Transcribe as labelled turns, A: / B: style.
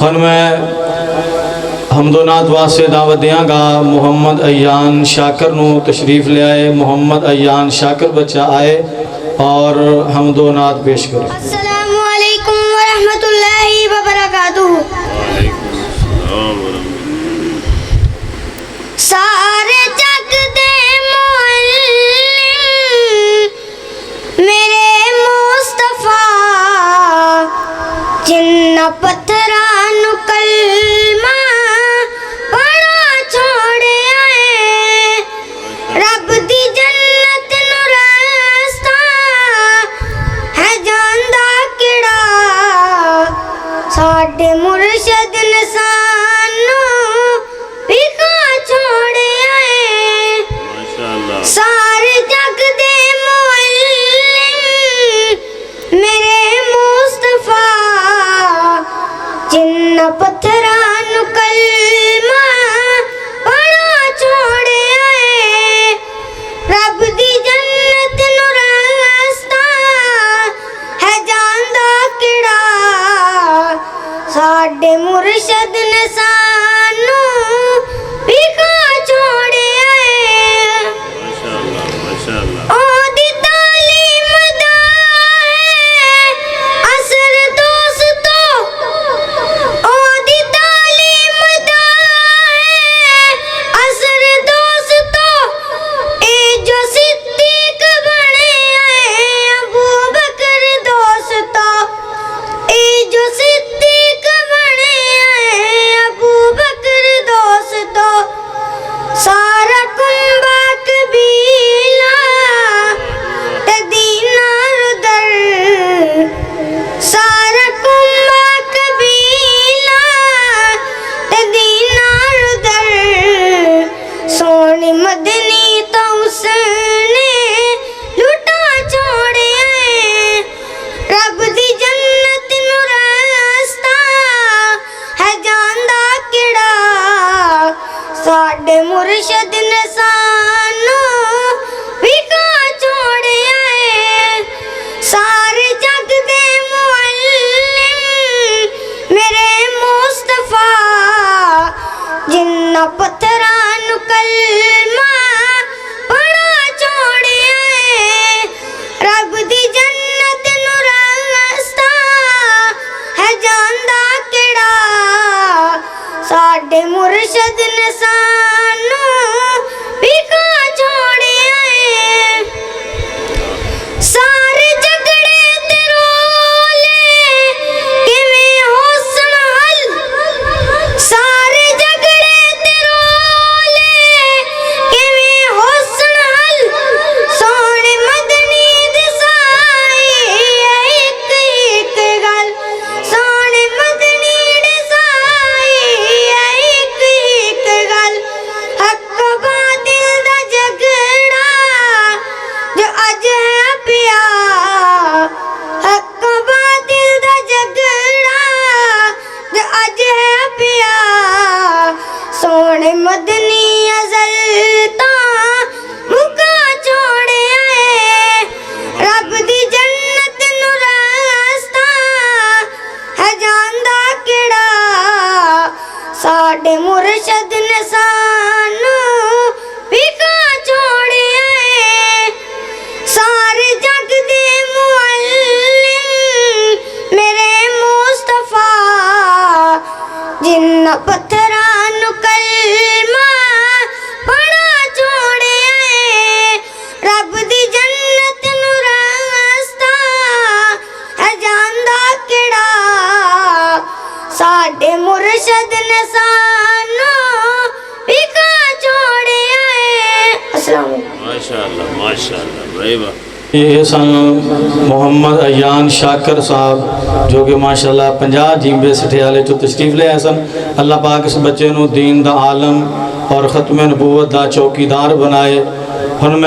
A: हुन मैं हमदोनाथ वास्ते दावत देंगा मुहम्मद अयान शाकर नू तशरीफ ले आए। मुहम्मद अयान शाकर बच्चा आए और हमदोनाथ पेश करें।
B: अस्सलामु अलैकुम व रहमतुल्लाहि व बरकातुहू। सारे जग दे मुअल्लिम मेरे मुस्तफा जिन्ना पत्थरा नु कलमा पढ़ा छोड़े आए रब दी जन्नत नु रास्ता है जानदा किड़ा साडे मुर्शद ने सानू विखा छोड़े आए। सारे जग दे मुअल्लिम मेरे मुस्तफा जिन्ना पत्थरा नु कलमा पढ़ा छोड़े आए रब दी जन्नत नु रास्ता है जानदा किड़ा साडे मुर्शद ने सानू विखा छोड़े आए। ओदी तालीम दा है असर दोस्तों, ओदी तालीम दा है असर दोस्तों, ए जो सिद्दीक बने हैं अबू बकर दोस्तों, ए जो सिद्दीक बने हैं अबू बकर दोस्तों। सारा कुंबा कबीला ते दीनार दर, सारा कुंबा कबीला ते दीनार दर, सोनी मदनी तो उसने लुटा छोड़े आए रब दी जन्नत नु रास्ता है जानदा किड़ा साडे मुर्शद ने सानू विखा छोड़े आए। सारे जग दे मुअल्लिम मेरे मुस्तफा जिन्ना पत्थरा नु कलमा पढ़ा छोड़े आए रब दी जन्नत नु रास्ता है जानदा किड़ा साडे मुर्शद ने सानू विखा छोड़े आए। सारे झगड़े ते रोले किवें होसन हल, सारे झगड़े ते रोले किवें होसन हल, सोने मदनी दे साई एक एक गल, सोने मदनी दे साई एक एक गल। हक बातिल दा झगड़ा जो अज है पिया, हक बातिल दा झगड़ा जो अज है पिया, सोने मदनी अज़ल ता मुका छोड़े आए रब दी जन्नत नु रास्ता है जानदा किड़ा साडे मुर्शद ने सानू विखा छोड़े आए। सारे जग दे मुअल्लिम मेरे मुस्तफा जिन्ना पत्थरा नु कलमा पढ़ा छोड़े आए रब दी जन्नत नु रास्ता है जानदा किड़ा साडे मुर्शद ने सानू विखा छोड़े आए। अस्सलाम वालेकुम।
C: माशाअल्लाह माशाअल्लाह भाई वाह।
A: ये सन मुहम्मद अयान शाकर साहब जो कि माशाअल्लाह 50 जीबे सठियाले चो तशरीफ ले आए सन। अल्लाह पाक इस बच्चे नू दीन दा आलम और ख़त्म नबूवत दा चौकीदार बनाए। हुन